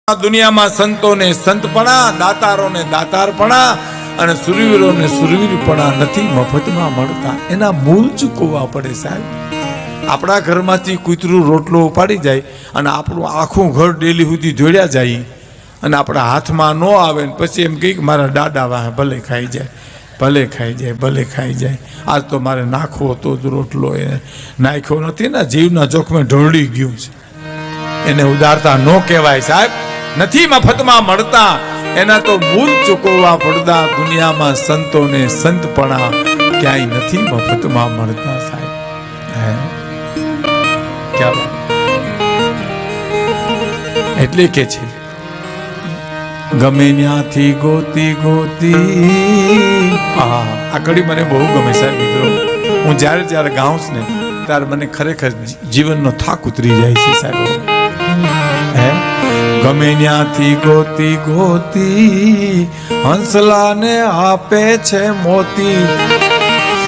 દુનિયામાં સંતોને સંતપણા, દાતારોને દાતારપણા અને સુરવીરોને સુરવીરપણા નથી મફતમાં મળતા. એના મૂળ ચૂકવવા પડે સાહેબ. આપણા ઘરમાંથી કૂતરું રોટલો ઉપાડી જાય અને આપણું આખું ઘર ડેલી સુધી દોડ્યા જાય અને આપણા હાથમાં ન આવે ને પછી એમ કહે કે મારા દાદા વાહ ભલે ખાઈ જાય, ભલે ખાઈ જાય, ભલે ખાઈ જાય. આજ તો મારે નાખવો હતો જ રોટલો, એ નાખ્યો નથી ને, જીવના જોખમે ઢોળી ગયું છે. એને ઉદારતા ન કહેવાય સાહેબ. નથી મફતમાં મળતા, એના તો મૂળ ચૂકવવા પડતા. દુનિયામાં સંતોને સંતપણા ક્યાંય નથી મફતમાં મળતા સાહેબ. એટલે કે છે ગમે ત્યાંથી ગોતી ગોતી. આ કડી મને બહુ ગમે સાહેબ મિત્રો. હું જ્યારે જ્યારે ગાઉં ને ત્યારે મને ખરેખર જીવનનો થાક ઉતરી જાય છે સાહેબ. ગમે ત્યાંથી ગોતી ગોતી હંસલાને આપે છે મોતી.